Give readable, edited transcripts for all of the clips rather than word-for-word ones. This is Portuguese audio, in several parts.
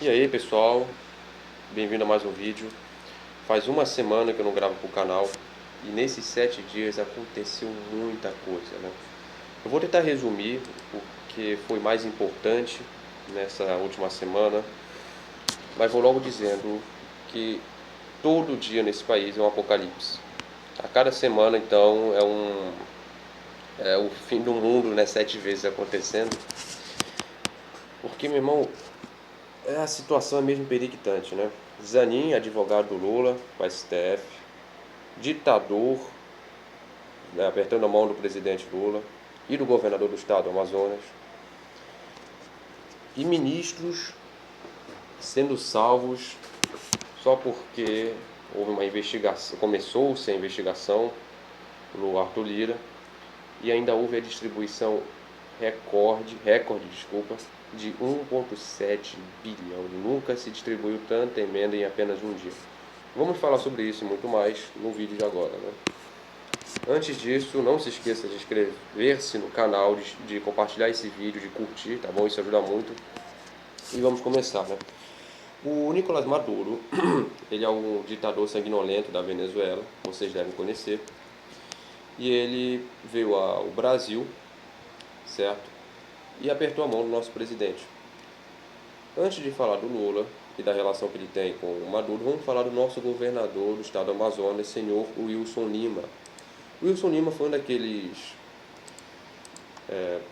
E aí pessoal, bem-vindo a mais um vídeo. Faz uma semana que eu não gravo pro canal e nesses 7 dias aconteceu muita coisa, né? Eu vou tentar resumir o que foi mais importante nessa última semana, mas vou logo dizendo que todo dia nesse país é um apocalipse. A cada semana, então, é o fim do mundo, né? 7 vezes acontecendo. Porque, meu irmão, a situação é mesmo periclitante, né? Zanin, advogado do Lula, o STF, ditador, né, apertando a mão do presidente Lula e do governador do estado do Amazonas, e ministros sendo salvos só porque houve uma investigação, começou-se a investigação pelo Arthur Lira, e ainda houve a distribuição recorde, de 1,7 bilhão. Nunca se distribuiu tanta emenda em apenas um dia. Vamos falar sobre isso e muito mais no vídeo de agora, né? Antes disso, não se esqueça de inscrever-se no canal, de compartilhar esse vídeo, de curtir, tá bom? Isso ajuda muito. E vamos começar, né? O Nicolás Maduro, ele é um ditador sanguinolento da Venezuela, vocês devem conhecer. E ele veio ao Brasil, certo? E apertou a mão do nosso presidente. Antes de falar do Lula e da relação que ele tem com o Maduro, vamos falar do nosso governador do estado do Amazonas, senhor Wilson Lima. Wilson Lima foi um daqueles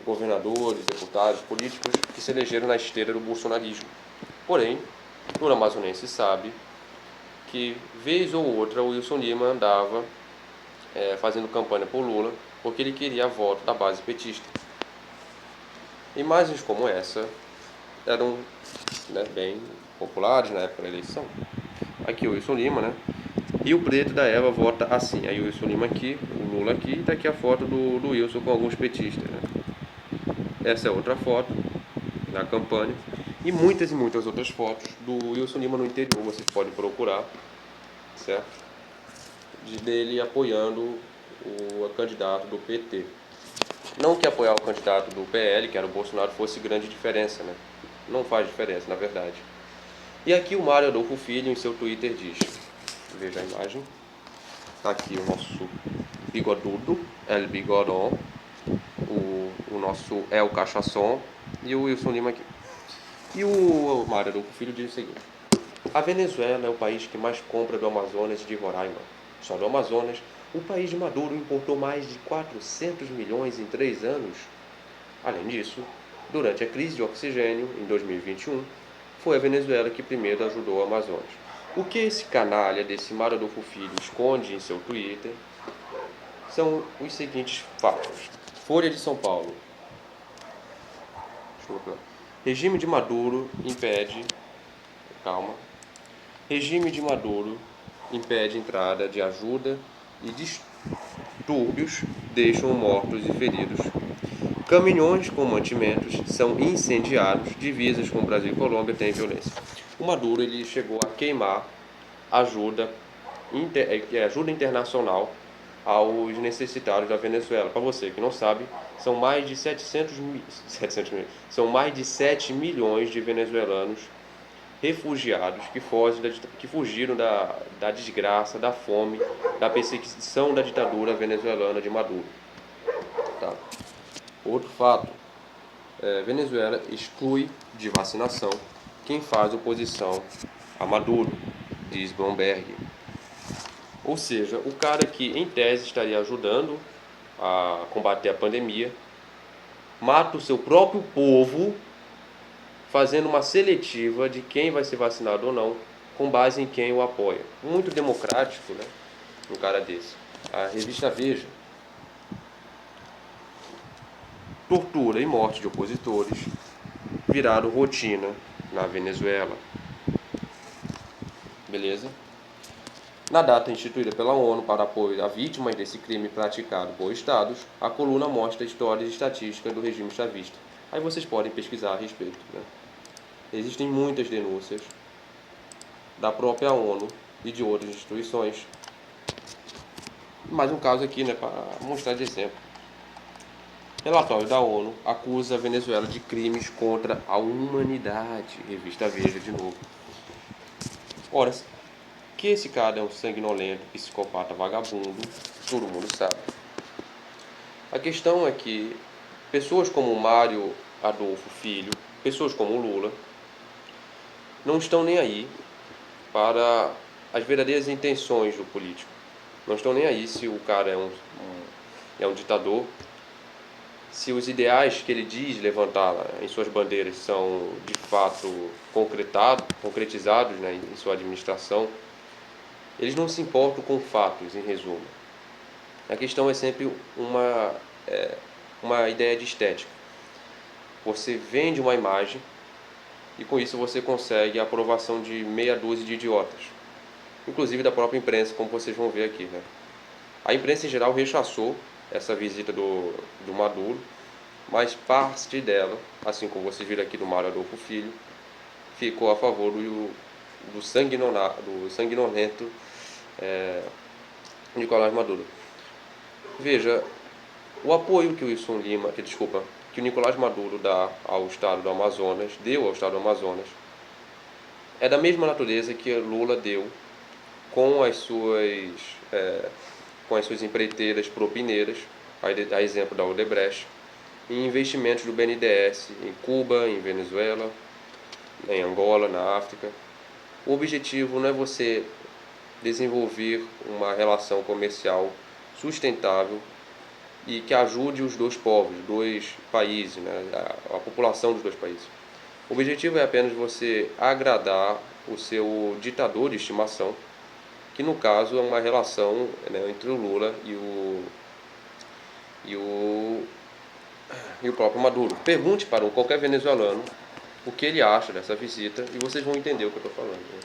governadores, deputados, políticos que se elegeram na esteira do bolsonarismo. Porém, o amazonense sabe que, vez ou outra, o Wilson Lima andava fazendo campanha por Lula porque ele queria voto da base petista. Imagens como essa eram, né, bem populares na época da eleição. Aqui o Wilson Lima, né? E o preto da Eva vota assim. Aí o Wilson Lima aqui, o Lula aqui, e tá aqui a foto do Wilson com alguns petistas, né? Essa é outra foto da campanha. E muitas outras fotos do Wilson Lima no interior, vocês podem procurar, certo? Dele apoiando o candidato do PT. Não que apoiar o candidato do PL, que era o Bolsonaro, fosse grande diferença, né? Não faz diferença, na verdade. E aqui o Mário Adolfo Filho, em seu Twitter, diz: veja a imagem. Tá aqui o nosso bigodudo, El Bigodon, o nosso El Cachaçon e o Wilson Lima aqui. E o Mário Adolfo Filho diz o seguinte: a Venezuela é o país que mais compra do Amazonas e de Roraima. Só do Amazonas, o país de Maduro importou mais de 400 milhões em 3 anos. Além disso, durante a crise de oxigênio, em 2021, foi a Venezuela que primeiro ajudou o Amazonas. O que esse canalha desse Mário Adolfo Filho esconde em seu Twitter são os seguintes fatos. Folha de São Paulo. Regime de Maduro impede... Calma. Regime de Maduro impede entrada de ajuda e distúrbios deixam mortos e feridos. Caminhões com mantimentos são incendiados, divisas com Brasil e Colômbia têm violência. O Maduro ele chegou a queimar ajuda, ajuda internacional aos necessitados da Venezuela. Para você que não sabe, são mais de 700 mil, são mais de 7 milhões de venezuelanos refugiados que fugiram da desgraça, da fome, da perseguição da ditadura venezuelana de Maduro. Tá? Outro fato, Venezuela exclui de vacinação quem faz oposição a Maduro, diz Bloomberg. Ou seja, o cara que em tese estaria ajudando a combater a pandemia, mata o seu próprio povo fazendo uma seletiva de quem vai ser vacinado ou não, com base em quem o apoia. Muito democrático, né? Um cara desse. A revista Veja: tortura e morte de opositores viraram rotina na Venezuela. Beleza? Na data instituída pela ONU para apoio a vítimas desse crime praticado por estados, a coluna mostra histórias e estatísticas do regime chavista. Aí vocês podem pesquisar a respeito, né? Existem muitas denúncias da própria ONU e de outras instituições. Mais um caso aqui, né, para mostrar de exemplo. Relatório da ONU acusa a Venezuela de crimes contra a humanidade. Revista Veja de novo. Ora, que esse cara é um sanguinolento, psicopata, vagabundo, todo mundo sabe. A questão é que pessoas como Mário Adolfo Filho, pessoas como Lula, não estão nem aí para as verdadeiras intenções do político. Não estão nem aí se o cara é um ditador, se os ideais que ele diz levantar em suas bandeiras são de fato concretizados, né, em sua administração. Eles não se importam com fatos, em resumo. A questão é sempre uma ideia de estética. Você vende uma imagem e com isso você consegue a aprovação de meia dúzia de idiotas, inclusive da própria imprensa, como vocês vão ver aqui, né? A imprensa em geral rechaçou essa visita do Maduro, mas parte dela, assim como vocês viram aqui do Mário Adolfo Filho, ficou a favor do sanguinolento Nicolás Maduro. Veja, o apoio que que o Nicolás Maduro deu ao estado do Amazonas, é da mesma natureza que Lula deu com as suas, com as suas empreiteiras propineiras, a exemplo da Odebrecht, em investimentos do BNDES em Cuba, em Venezuela, em Angola, na África. O objetivo não é você desenvolver uma relação comercial sustentável e que ajude os dois povos, os dois países, né, a população dos dois países. O objetivo é apenas você agradar o seu ditador de estimação, que no caso é uma relação, né, entre o Lula e o próprio Maduro. Pergunte para qualquer venezuelano o que ele acha dessa visita e vocês vão entender o que eu estou falando, né?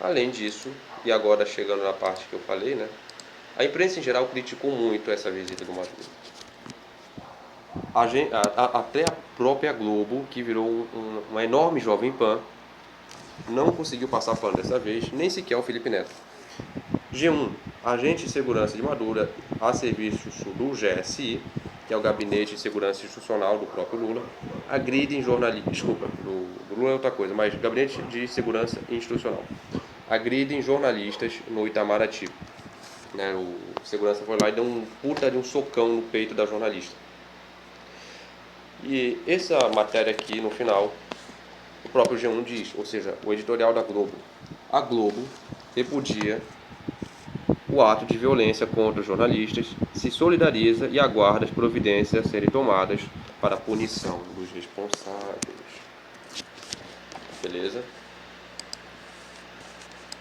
Além disso, e agora chegando na parte que eu falei, né, a imprensa em geral criticou muito essa visita do Maduro. Até a própria Globo, que virou uma enorme jovem pan, não conseguiu passar pano dessa vez, nem sequer o Felipe Neto. G1, agente de segurança de Maduro a serviço do GSI, que é o Gabinete de Segurança Institucional do próprio Lula, agridem jornalistas, do Lula é outra coisa, mas Gabinete de Segurança Institucional, agridem jornalistas no Itamaraty. Né, o segurança foi lá e deu um puta de um socão no peito da jornalista. E essa matéria aqui, no final, o próprio G1 diz, ou seja, o editorial da Globo. A Globo repudia o ato de violência contra os jornalistas, se solidariza e aguarda as providências a serem tomadas para a punição dos responsáveis. Beleza?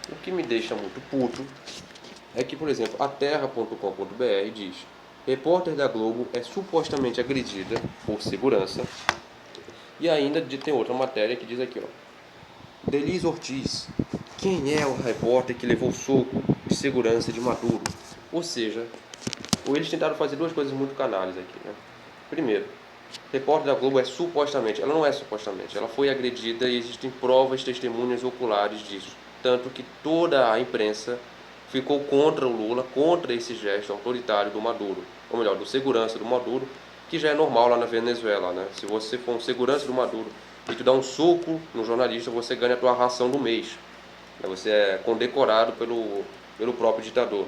O que me deixa muito puto é que, por exemplo, a terra.com.br diz: repórter da Globo é supostamente agredida por segurança. E ainda tem outra matéria que diz aqui, ó: Denise Ortiz, quem é o repórter que levou soco de segurança de Maduro? Ou seja, eles tentaram fazer duas coisas muito canalhas aqui, né? Primeiro, repórter da Globo é supostamente, ela não é supostamente, ela foi agredida e existem provas, testemunhas oculares disso. Tanto que toda a imprensa ficou contra o Lula, contra esse gesto autoritário do Maduro, ou melhor, do segurança do Maduro, que já é normal lá na Venezuela, né? Se você for um segurança do Maduro e tu dá um soco no jornalista, você ganha a tua ração do mês. Você é condecorado pelo próprio ditador.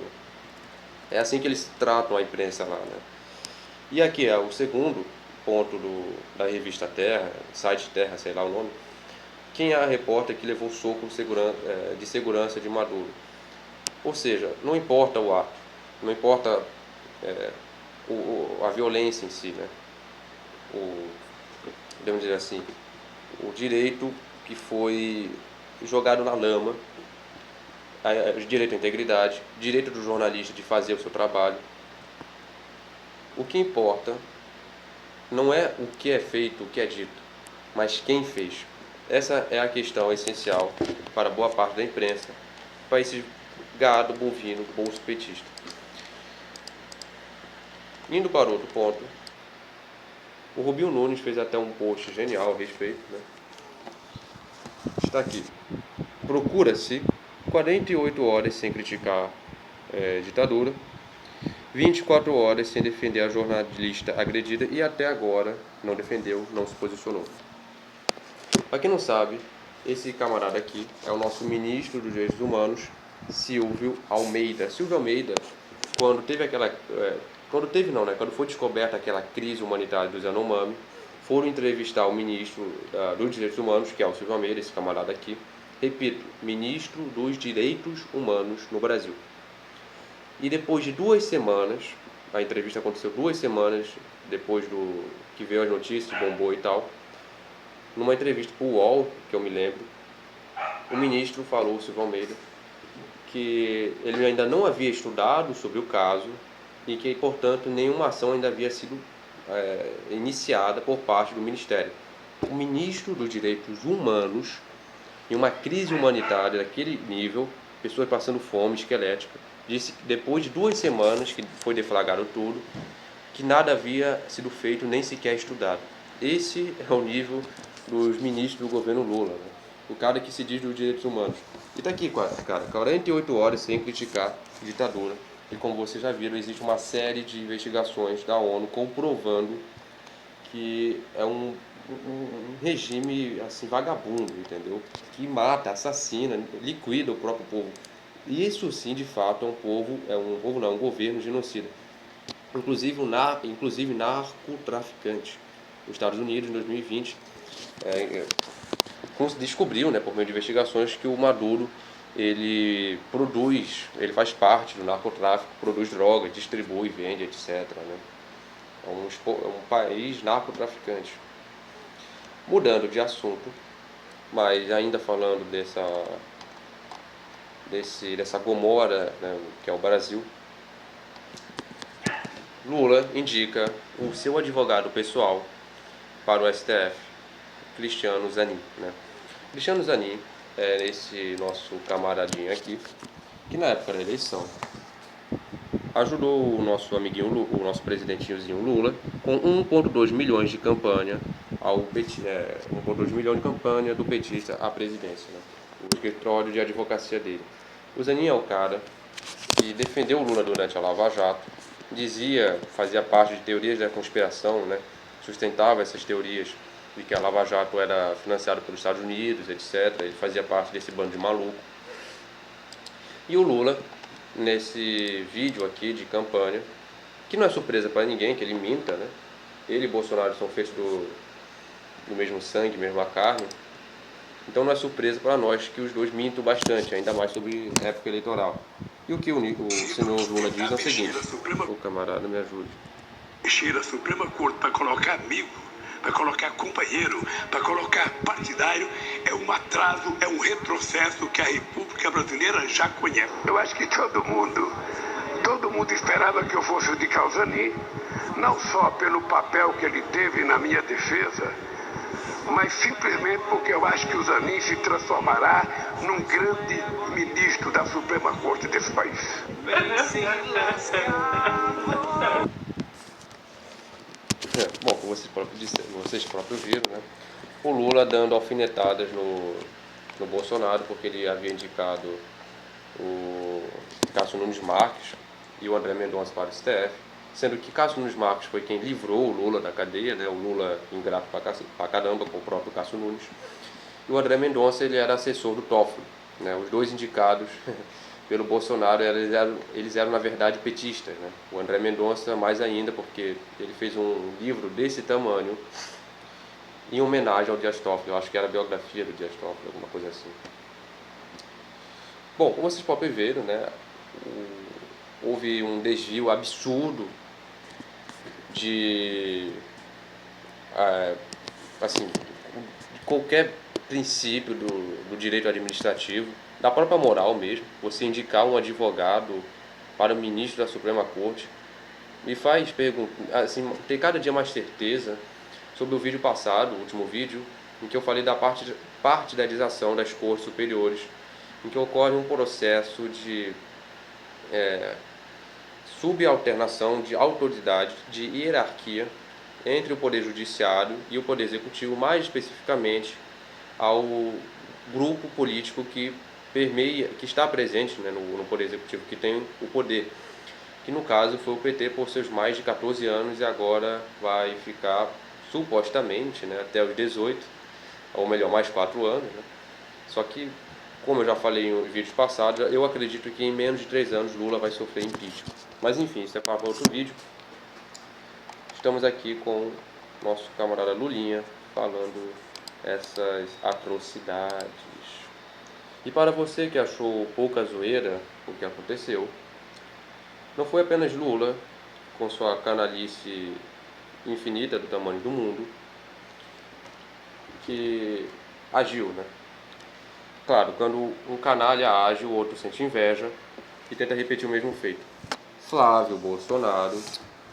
É assim que eles tratam a imprensa lá, né? E aqui é o segundo ponto da revista Terra, site Terra, sei lá o nome. Quem é a repórter que levou soco de segurança de Maduro? Ou seja, não importa o ato, não importa a violência em si, né? Podemos dizer assim, o direito que foi jogado na lama, direito à integridade, direito do jornalista de fazer o seu trabalho. O que importa não é o que é feito, o que é dito, mas quem fez. Essa é a questão essencial para boa parte da imprensa, para esse gado bovino, bolso petista. Indo para outro ponto, o Rubinho Nunes fez até um post genial a respeito, né? Está aqui: procura-se 48 horas sem criticar ditadura, 24 horas sem defender a jornalista agredida e até agora não defendeu, não se posicionou. Para quem não sabe, esse camarada aqui é o nosso ministro dos Direitos Humanos, Silvio Almeida. Silvio Almeida, quando teve quando foi descoberta aquela crise humanitária dos Yanomami, foram entrevistar o ministro dos Direitos Humanos, que é o Silvio Almeida, esse camarada aqui. Repito, ministro dos Direitos Humanos no Brasil. E depois de 2 semanas, a entrevista aconteceu 2 semanas depois do que veio as notícias, bombou e tal. Numa entrevista para o UOL, que eu me lembro, o ministro falou, Silvio Almeida, que ele ainda não havia estudado sobre o caso e que, portanto, nenhuma ação ainda havia sido iniciada por parte do Ministério. O ministro dos Direitos Humanos, em uma crise humanitária daquele nível, pessoas passando fome esquelética, disse que depois de 2 semanas que foi deflagrado tudo, que nada havia sido feito, nem sequer estudado. Esse é o nível dos ministros do governo Lula, né? O cara que se diz dos direitos humanos. E tá aqui, cara, 48 horas sem criticar ditadura. E como vocês já viram, existe uma série de investigações da ONU comprovando que é um regime assim vagabundo, entendeu? Que mata, assassina, liquida o próprio povo. Isso sim, de fato, é um governo genocida. Inclusive narcotraficante. Os Estados Unidos, em 2020, descobriu, né, por meio de investigações, que o Maduro ele faz parte do narcotráfico, produz drogas, distribui, vende, etc. Né? É um país narcotraficante. Mudando de assunto, mas ainda falando dessa Gomorra, né, que é o Brasil, Lula indica o seu advogado pessoal para o STF, Cristiano Zanin. Né? Cristiano Zanin é esse nosso camaradinho aqui, que na época da eleição ajudou o nosso amiguinho, o nosso presidentinhozinho Lula, com 1,2 milhões de campanha 1,2 milhão de campanha do petista à presidência, né? O escritório de advocacia dele. O Zanin é o cara que defendeu o Lula durante a Lava Jato, fazia parte de teorias da conspiração, né? Sustentava essas teorias de que a Lava Jato era financiada pelos Estados Unidos, etc. Ele fazia parte desse bando de maluco. E o Lula, nesse vídeo aqui de campanha, que não é surpresa para ninguém que ele minta, né? Ele e Bolsonaro são feitos do mesmo sangue, mesma carne. Então não é surpresa para nós que os dois mintam bastante, ainda mais sobre época eleitoral. E o que o senhor Lula diz é o seguinte: o camarada me ajude. Mexer a Suprema Corte para colocar amigo, para colocar companheiro, para colocar partidário, é um atraso, é um retrocesso que a República Brasileira já conhece. Eu acho que todo mundo esperava que eu fosse o de Zanin, não só pelo papel que ele teve na minha defesa, mas simplesmente porque eu acho que o Zanin se transformará num grande ministro da Suprema Corte desse país. Bom, como vocês próprios viram, né? O Lula dando alfinetadas no Bolsonaro, porque ele havia indicado o Cássio Nunes Marques e o André Mendonça para o STF, sendo que Cássio Nunes Marques foi quem livrou o Lula da cadeia, né? O Lula ingrato pra caramba com o próprio Cássio Nunes. E o André Mendonça, ele era assessor do Toffoli, né? Os dois indicados pelo Bolsonaro, eles eram na verdade petistas, né? O André Mendonça mais ainda, porque ele fez um livro desse tamanho em homenagem ao Dias Toffoli. Eu acho que era a biografia do Dias Toffoli, alguma coisa assim. Bom, como vocês podem ver, né, houve um desvio absurdo de qualquer princípio do direito administrativo, da própria moral mesmo. Você indicar um advogado para o ministro da Suprema Corte me faz ter cada dia mais certeza sobre o vídeo passado, o último vídeo, em que eu falei da partidarização das cortes superiores, em que ocorre um processo de subalternação de autoridade, de hierarquia entre o Poder Judiciário e o Poder Executivo, mais especificamente ao grupo político que está presente, né, no Poder Executivo, que tem o poder. que no caso foi o PT por seus mais de 14 anos e agora vai ficar supostamente, né, até os 18, ou melhor, mais 4 anos, né? Só que, como eu já falei em vídeos passados, eu acredito que em menos de 3 anos Lula vai sofrer impeachment. Mas enfim, isso é para outro vídeo. Estamos aqui com nosso camarada Lulinha falando essas atrocidades. E para você que achou pouca zoeira o que aconteceu, não foi apenas Lula, com sua canalice infinita do tamanho do mundo, que agiu, né? Claro, quando um canalha age, o outro sente inveja e tenta repetir o mesmo feito. Flávio Bolsonaro,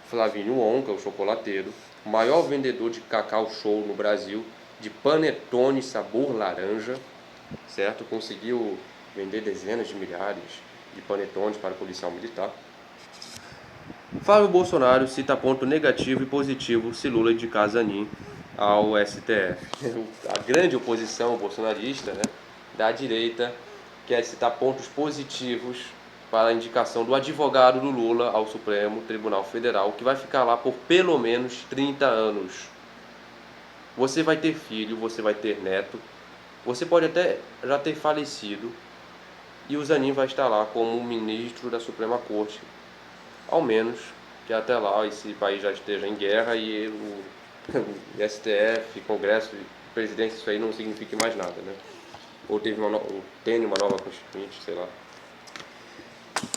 Flavinho Onca, o chocolateiro, o maior vendedor de Cacau Show no Brasil, de panetone sabor laranja, certo? Conseguiu vender dezenas de milhares de panetones para o policial militar. Flávio Bolsonaro cita ponto negativo e positivo se Lula indicar Zanin ao STF. A grande oposição bolsonarista, né, da direita quer citar pontos positivos para a indicação do advogado do Lula ao Supremo Tribunal Federal, que vai ficar lá por pelo menos 30 anos. Você vai ter filho, você vai ter neto, você pode até já ter falecido, e o Zanin vai estar lá como ministro da Suprema Corte, ao menos que até lá esse país já esteja em guerra e o STF, Congresso e presidência, isso aí não signifique mais nada, né? Ou tenha uma nova constituinte, sei lá.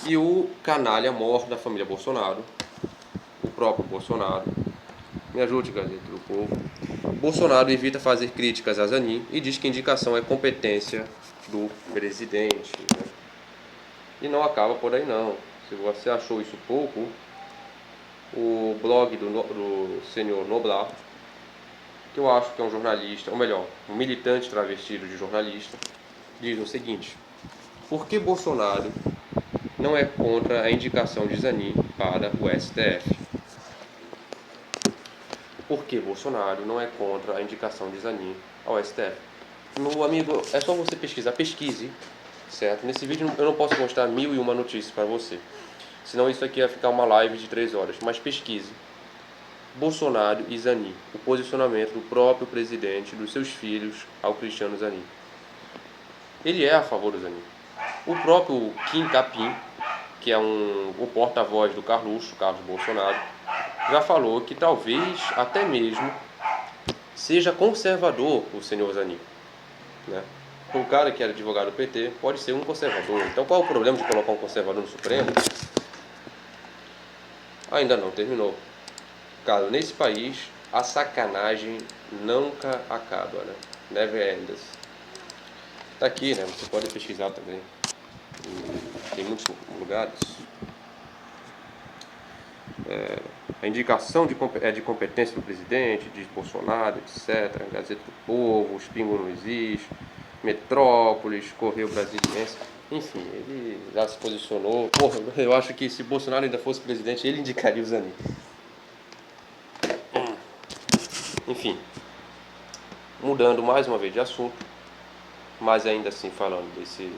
E o canalha mor da família Bolsonaro, o próprio Bolsonaro, me ajude, Gazeta do Povo. Bolsonaro evita fazer críticas a Zanin e diz que a indicação é competência do presidente, né? E não acaba por aí não. Se você achou isso pouco, o blog do senhor Noblar, que eu acho que é um jornalista, ou melhor, um militante travestido de jornalista, diz o seguinte: por que Bolsonaro não é contra a indicação de Zanin para o STF? Por que Bolsonaro não é contra a indicação de Zanin ao STF? Meu amigo, é só você pesquisar, pesquise, certo? Nesse vídeo eu não posso mostrar 1001 notícias para você, senão isso aqui ia ficar uma live de 3 horas, mas pesquise Bolsonaro e Zanin, o posicionamento do próprio presidente, dos seus filhos, ao Cristiano Zanin. Ele é a favor do Zanin. O próprio Kim Capim, que é o porta-voz do Carlos Bolsonaro, já falou que talvez até mesmo seja conservador o senhor Zanin, né? O cara que era advogado do PT pode ser um conservador. Então qual é o problema de colocar um conservador no Supremo? Ainda não terminou. Cara, nesse país a sacanagem nunca acaba, né? Never ends. Tá aqui, né? Você pode pesquisar também. Tem muitos lugares. A indicação é de competência do presidente, de Bolsonaro, etc. Gazeta do Povo, Os Pingos não Existe, Metrópolis, Correio Brasiliense. Enfim, ele já se posicionou. Porra, eu acho que se Bolsonaro ainda fosse presidente, ele indicaria o Zanin. Enfim, mudando mais uma vez de assunto, mas ainda assim falando desse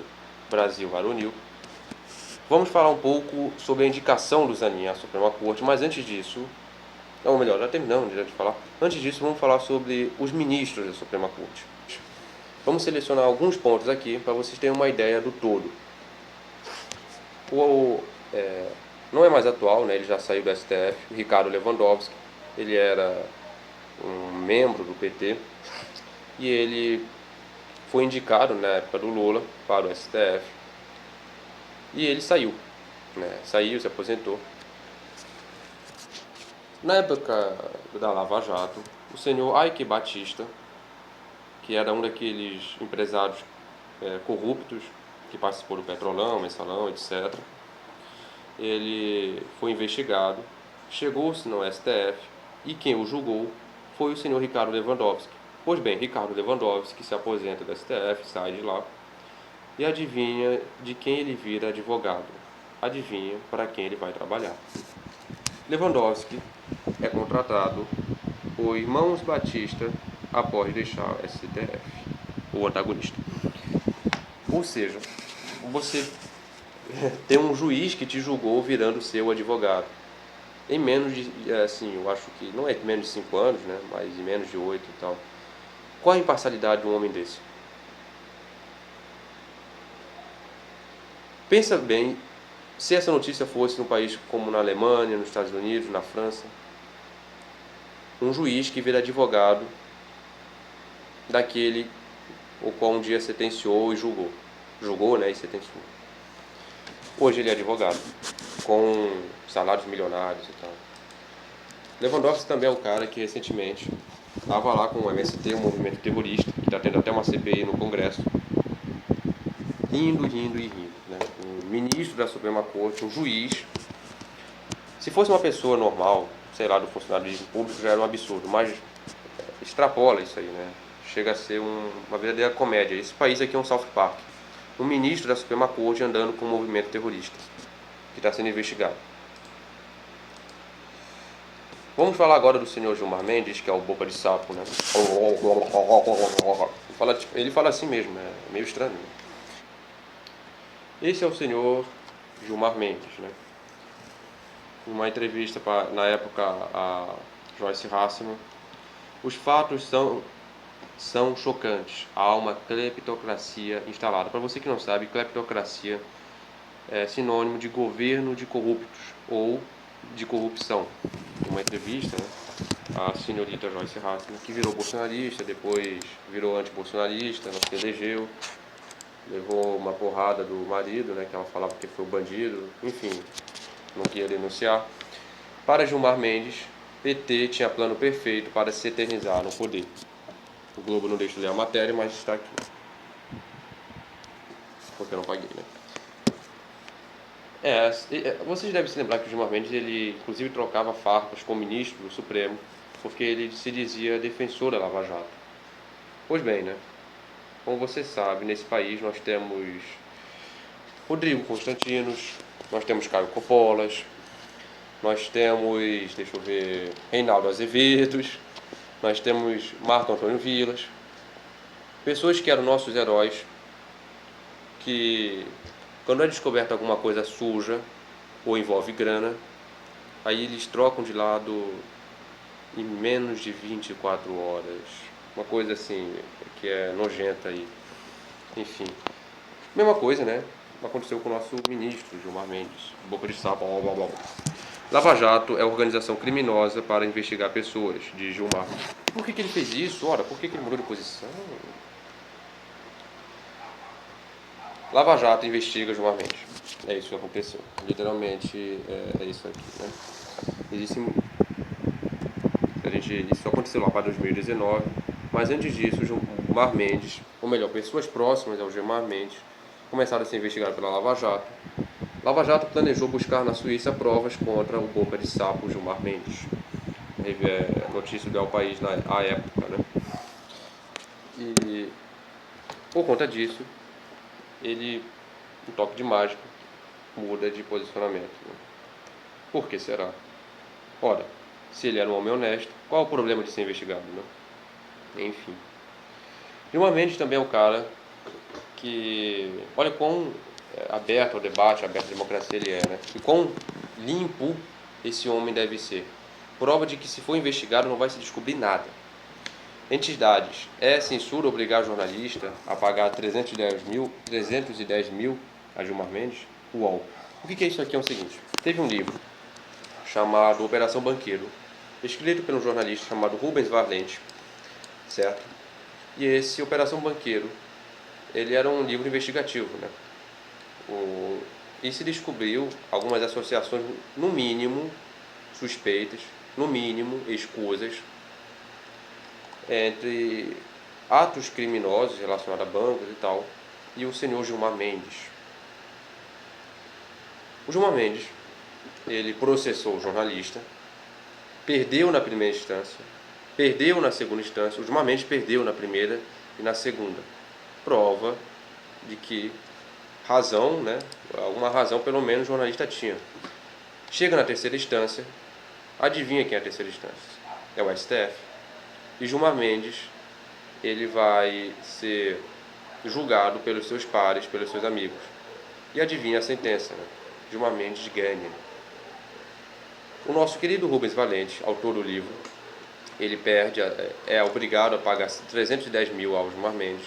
Brasil varonil, vamos falar um pouco sobre a indicação do Zanin à Suprema Corte, mas antes disso, ou melhor, já terminamos de falar, antes disso vamos falar sobre os ministros da Suprema Corte. Vamos selecionar alguns pontos aqui para vocês terem uma ideia do todo. Não é mais atual, né? Ele já saiu do STF, o Ricardo Lewandowski, ele era um membro do PT e ele foi indicado na época do Lula para o STF e ele saiu, né? Saiu, se aposentou. Na época da Lava Jato, o senhor Eike Batista, que era um daqueles empresários corruptos que participou do Petrolão, Mensalão, etc., ele foi investigado, chegou-se no STF e quem o julgou foi o senhor Ricardo Lewandowski. Pois bem, Ricardo Lewandowski se aposenta do STF, sai de lá e adivinha de quem ele vira advogado. Adivinha para quem ele vai trabalhar. Lewandowski é contratado por Irmãos Batista após deixar o STF, o antagonista. Ou seja, você Tem um juiz que te julgou virando seu advogado. Em menos de, assim, eu acho que, não é menos de 5 anos, né? Mas em menos de 8 e tal. Qual a imparcialidade de um homem desse? Pensa bem, se essa notícia fosse num país como na Alemanha, nos Estados Unidos, na França, um juiz que vira advogado daquele o qual um dia sentenciou e julgou. Julgou, né, e sentenciou. Hoje ele é advogado, com salários milionários e tal. Lewandowski também é o cara que recentemente estava lá com o MST, um movimento terrorista, que está tendo até uma CPI no Congresso, rindo e rindo. Né? Um ministro da Suprema Corte, um juiz. Se fosse uma pessoa normal, sei lá, do funcionalismo público, já era um absurdo, mas extrapola isso aí, né? Chega a ser uma verdadeira comédia. Esse país aqui é um South Park. Um ministro da Suprema Corte andando com um movimento terrorista, que está sendo investigado. Vamos falar agora do senhor Gilmar Mendes, que é o boca de sapo, né? Ele fala assim mesmo, é meio estranho. Né? Esse é o senhor Gilmar Mendes, né? Uma entrevista na época a Joyce Hasselman. Os fatos são chocantes. Há uma cleptocracia instalada. Para você que não sabe, cleptocracia é sinônimo de governo de corruptos ou de corrupção. Uma entrevista, né? A senhorita Joyce Hasselman, que virou bolsonarista, depois virou antibolsonarista, não se elegeu, levou uma porrada do marido, né? Que ela falava que foi o bandido, enfim, não queria denunciar. Para Gilmar Mendes, PT tinha plano perfeito para se eternizar no poder. O Globo não deixa eu ler a matéria, mas está aqui. Porque eu não paguei, né? Vocês devem se lembrar que o Gilmar Mendes, ele inclusive trocava farpas com o ministro do Supremo, porque ele se dizia defensor da Lava Jato. Pois bem, né? Como você sabe, nesse país nós temos Rodrigo Constantinos, nós temos Caio Coppolas, nós temos, deixa eu ver, Reinaldo Azevedos, nós temos Marco Antônio Vilas, pessoas que eram nossos heróis, que quando é descoberta alguma coisa suja ou envolve grana, aí eles trocam de lado em menos de 24 horas. Uma coisa assim, que é nojenta aí. Enfim. Mesma coisa, né? Aconteceu com o nosso ministro, Gilmar Mendes. Boca de sapo, blá blá blá. Lava Jato é organização criminosa para investigar pessoas, diz Gilmar. Por que ele fez isso? Ora, por que ele mudou de posição? Lava Jato investiga Gilmar Mendes. É isso que aconteceu. Literalmente é isso aqui, né? Existe, isso aconteceu lá para 2019, mas antes disso, Gilmar Mendes, ou melhor, pessoas próximas ao Gilmar Mendes, começaram a ser investigadas pela Lava Jato. Lava Jato planejou buscar na Suíça provas contra o boca de sapo Gilmar Mendes. Teve notícia do El País na época, né? E por conta disso, ele, um toque de mágica, muda de posicionamento. Né? Por que será? Ora, se ele era um homem honesto, qual o problema de ser investigado? Né? Enfim. Gilmar Mendes também é um cara que, olha quão aberto ao debate, aberto à democracia ele é, né? E quão limpo esse homem deve ser. Prova de que se for investigado não vai se descobrir nada. Entidades. É censura obrigar jornalista a pagar 310 mil a Gilmar Mendes? UOL. O que é isso aqui? É o seguinte. Teve um livro chamado Operação Banqueiro, escrito por um jornalista chamado Rubens Valente, certo? E esse Operação Banqueiro, ele era um livro investigativo, né? E se descobriu algumas associações, no mínimo, suspeitas, no mínimo, escusas, entre atos criminosos relacionados a bancos e tal, e o senhor Gilmar Mendes. O Gilmar Mendes, ele processou o jornalista, perdeu na primeira instância, perdeu na segunda instância, o Gilmar Mendes perdeu na primeira e na segunda. Prova de que razão, né, alguma razão pelo menos o jornalista tinha. Chega na terceira instância, adivinha quem é a terceira instância? É o STF. E Gilmar Mendes, ele vai ser julgado pelos seus pares, pelos seus amigos. E adivinha a sentença, né? Gilmar Mendes ganha. O nosso querido Rubens Valente, autor do livro, ele é obrigado a pagar 310 mil ao Gilmar Mendes.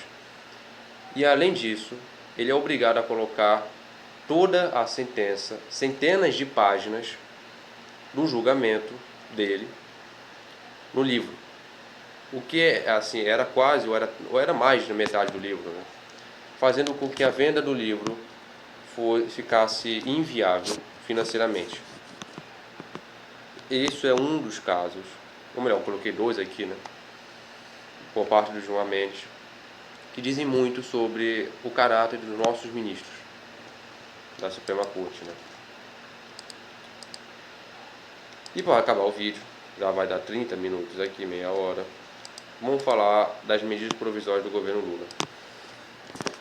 E além disso, ele é obrigado a colocar toda a sentença, centenas de páginas do julgamento dele no livro. O que assim era quase ou era mais da metade do livro, né? Fazendo com que a venda do livro ficasse inviável financeiramente. Isso é um dos casos, ou melhor, eu coloquei dois aqui, né, por parte do Gilmar Mendes, que dizem muito sobre o caráter dos nossos ministros da Suprema Corte, né. E para acabar o vídeo, já vai dar 30 minutos aqui, meia hora, vamos falar das medidas provisórias do governo Lula.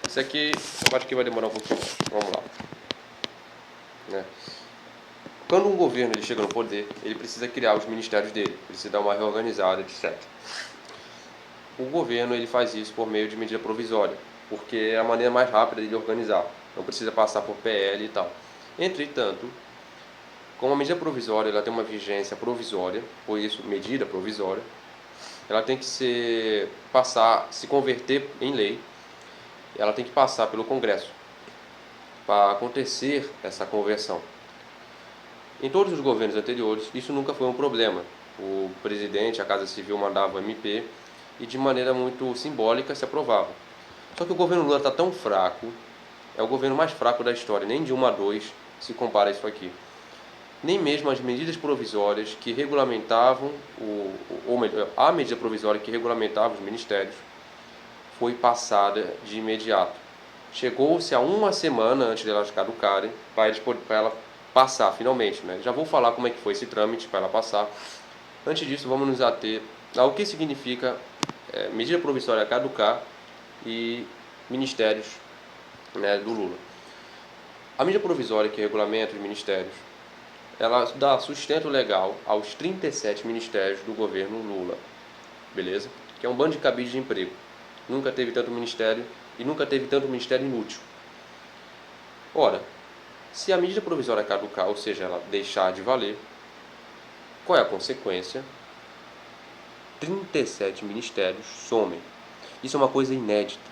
Isso aqui, eu acho que vai demorar um pouquinho mais. Vamos lá. Né? Quando um governo ele chega no poder, ele precisa criar os ministérios dele, precisa dar uma reorganizada, etc. O governo ele faz isso por meio de medida provisória, porque é a maneira mais rápida de organizar, não precisa passar por PL e tal. Entretanto, como a medida provisória ela tem uma vigência provisória, por isso medida provisória, ela tem que se converter em lei, ela tem que passar pelo Congresso para acontecer essa conversão. Em todos os governos anteriores, isso nunca foi um problema. O presidente, a Casa Civil mandava MP e de maneira muito simbólica se aprovava. Só que o governo Lula está tão fraco, é o governo mais fraco da história, nem Dilma II se compara a isso aqui. Nem mesmo as medidas provisórias que regulamentavam, a medida provisória que regulamentava os ministérios, foi passada de imediato. Chegou-se a uma semana antes de elas caducarem para ela passar finalmente, né? Já vou falar como é que foi esse trâmite para ela passar. Antes disso, vamos nos ater ao que significa medida provisória caducar e ministérios, né, do Lula. A medida provisória que regulamenta os ministérios, ela dá sustento legal aos 37 ministérios do governo Lula, beleza? Que é um bando de cabide de emprego. Nunca teve tanto ministério e nunca teve tanto ministério inútil. Ora, se a medida provisória caducar, ou seja, ela deixar de valer, qual é a consequência? 37 ministérios somem. Isso é uma coisa inédita.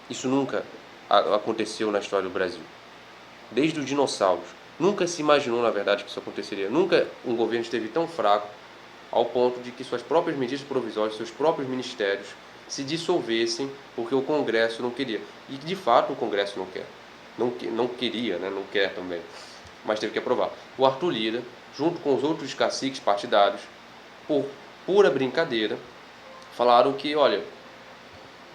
Isso nunca aconteceu na história do Brasil. Desde os dinossauros. Nunca se imaginou, na verdade, que isso aconteceria. Nunca um governo esteve tão fraco ao ponto de que suas próprias medidas provisórias, seus próprios ministérios, se dissolvessem porque o Congresso não queria. E, de fato, o Congresso não quer. Não queria, né? Não quer também. Mas teve que aprovar. O Arthur Lira, junto com os outros caciques partidários, por pura brincadeira, falaram que, olha,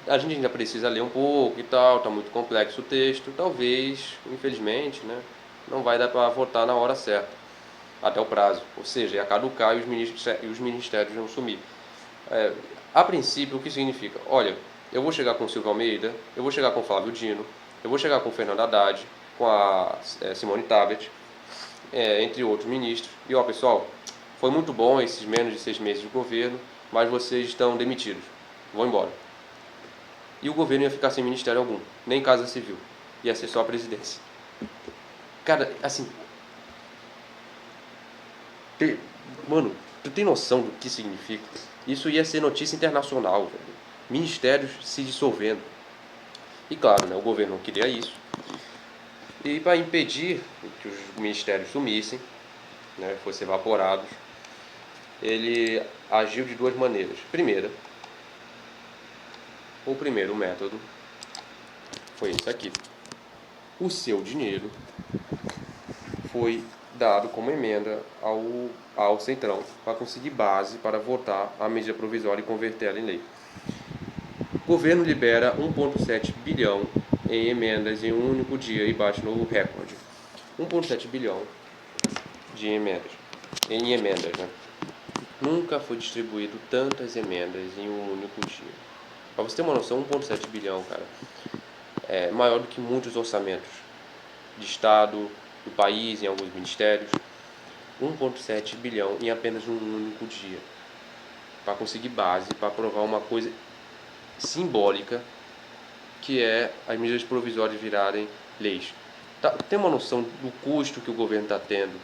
a gente ainda precisa ler um pouco e tal, está muito complexo o texto, talvez, infelizmente, né, não vai dar para votar na hora certa, até o prazo, ou seja, ia caducar e os ministérios vão sumir. A princípio, o que significa? Olha, eu vou chegar com o Silvio Almeida, eu vou chegar com o Flávio Dino, eu vou chegar com o Fernando Haddad, com a Simone Tebet, entre outros ministros, e ó pessoal, foi muito bom esses menos de 6 meses de governo, mas vocês estão demitidos, vão embora. E o governo ia ficar sem ministério algum, nem Casa Civil, ia ser só a presidência. Cara, assim, mano, tu tem noção do que significa? Isso ia ser notícia internacional, velho. Ministérios se dissolvendo. E claro, né, o governo não queria isso. E para impedir que os ministérios sumissem, né, fossem evaporados, ele agiu de duas maneiras. O primeiro método foi esse aqui. O seu dinheiro foi dado como emenda ao Centrão para conseguir base para votar a medida provisória e converter ela em lei. O governo libera 1,7 bilhão em emendas em um único dia e bate novo recorde. 1,7 bilhão de emendas. Em emendas, né? Nunca foi distribuído tantas emendas em um único dia. Para você ter uma noção, 1,7 bilhão, cara, é maior do que muitos orçamentos de Estado, do país, em alguns ministérios. 1,7 bilhão em apenas um único dia. Para conseguir base, para aprovar uma coisa simbólica, que é as medidas provisórias virarem leis. Tem uma noção do custo que o governo está tendo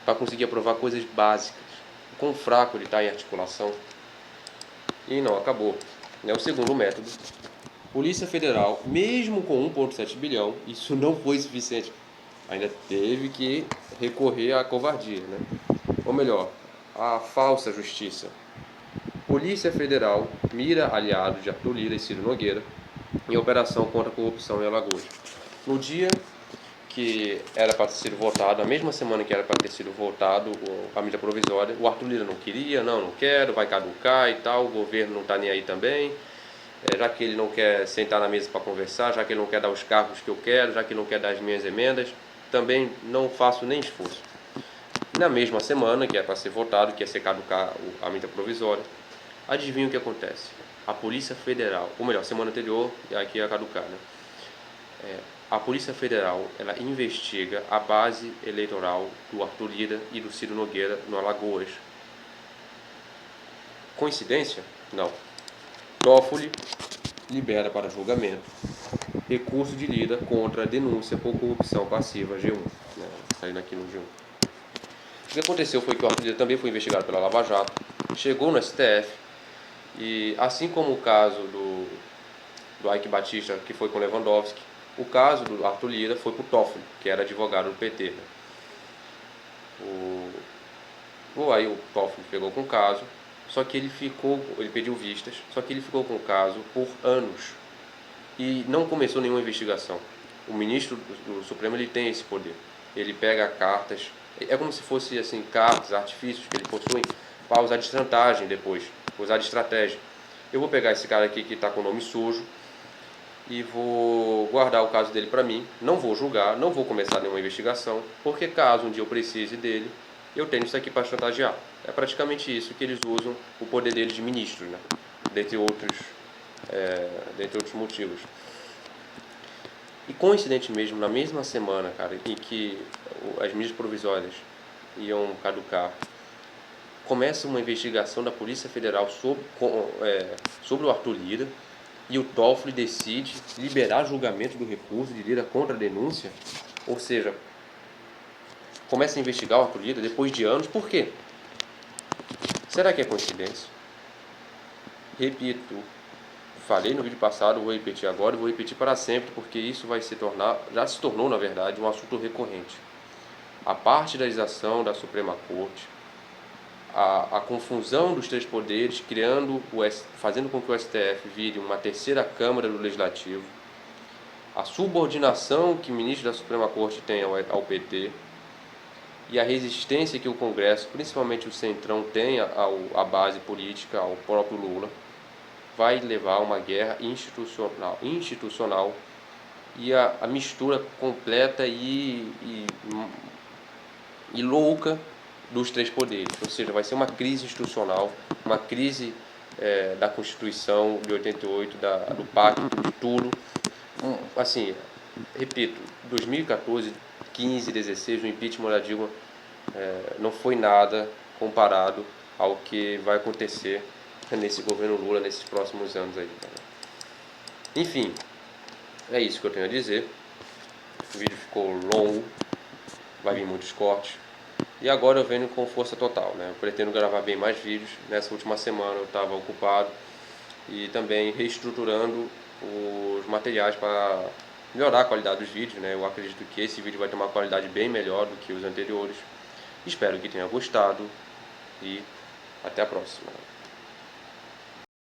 para conseguir aprovar coisas básicas? O quão fraco ele está em articulação? E não, acabou. O segundo método, Polícia Federal, mesmo com 1,7 bilhão, isso não foi suficiente. Ainda teve que recorrer à covardia, né? Ou melhor, à falsa justiça. Polícia Federal mira aliados de Arthur Lira e Ciro Nogueira em operação contra a corrupção em Alagoas. No dia que era para ter sido votado, na mesma semana que era para ter sido votado a medida provisória, o Arthur Lira não queria, não quero, vai caducar e tal, o governo não está nem aí também, já que ele não quer sentar na mesa para conversar, já que ele não quer dar os cargos que eu quero, já que ele não quer dar as minhas emendas, também não faço nem esforço. Na mesma semana que é para ser votado, que ia ser caducar a medida provisória, adivinha o que acontece? A Polícia Federal, ou melhor, semana anterior, aqui ia caducar, né? A Polícia Federal, ela investiga a base eleitoral do Arthur Lira e do Ciro Nogueira no Alagoas. Coincidência? Não. Toffoli libera para julgamento recurso de Lira contra a denúncia por corrupção passiva G1, né? Saindo aqui no G1. O que aconteceu foi que o Arthur Lira também foi investigado pela Lava Jato, chegou no STF e, assim como o caso do Eike Batista, que foi com Lewandowski, o caso do Arthur Lira foi para o Toffoli, que era advogado do PT. Né? Aí o Toffoli pegou com o caso, só que ele pediu vistas, só que ele ficou com o caso por anos e não começou nenhuma investigação. O ministro do Supremo, ele tem esse poder. Ele pega cartas, é como se fosse assim, cartas, artifícios que ele possui para usar de chantagem depois, usar de estratégia. Eu vou pegar esse cara aqui que está com o nome sujo e vou guardar o caso dele para mim, não vou julgar, não vou começar nenhuma investigação, porque caso um dia eu precise dele, eu tenho isso aqui para chantagear. É praticamente isso que eles usam o poder deles de ministros, né? dentre outros motivos. E coincidentemente mesmo, na mesma semana, cara, em que as medidas provisórias iam caducar, começa uma investigação da Polícia Federal sobre o Arthur Lira, e o Toffoli decide liberar julgamento do recurso de Lira contra a denúncia, ou seja, começa a investigar o Arthur Lira depois de anos. Por quê? Será que é coincidência? Repito, falei no vídeo passado, vou repetir agora e vou repetir para sempre, porque isso já se tornou, na verdade, um assunto recorrente. A partidarização da Suprema Corte, a confusão dos três poderes, fazendo com que o STF vire uma terceira Câmara do Legislativo, a subordinação que o ministro da Suprema Corte tem ao PT e a resistência que o Congresso, principalmente o Centrão, tem à base política, ao próprio Lula, vai levar a uma guerra institucional e a mistura completa e louca dos três poderes. Ou seja, vai ser uma crise institucional, uma crise da Constituição de 88, do Pacto, de tudo. Assim, repito, 2014, 15, 16, o impeachment da Dilma não foi nada comparado ao que vai acontecer nesse governo Lula nesses próximos anos aí. Enfim, é isso que eu tenho a dizer. O vídeo ficou longo, vai vir muitos cortes. E agora eu venho com força total, né? Eu pretendo gravar bem mais vídeos. Nessa última semana eu estava ocupado e também reestruturando os materiais para melhorar a qualidade dos vídeos, né? Eu acredito que esse vídeo vai ter uma qualidade bem melhor do que os anteriores. Espero que tenha gostado e até a próxima.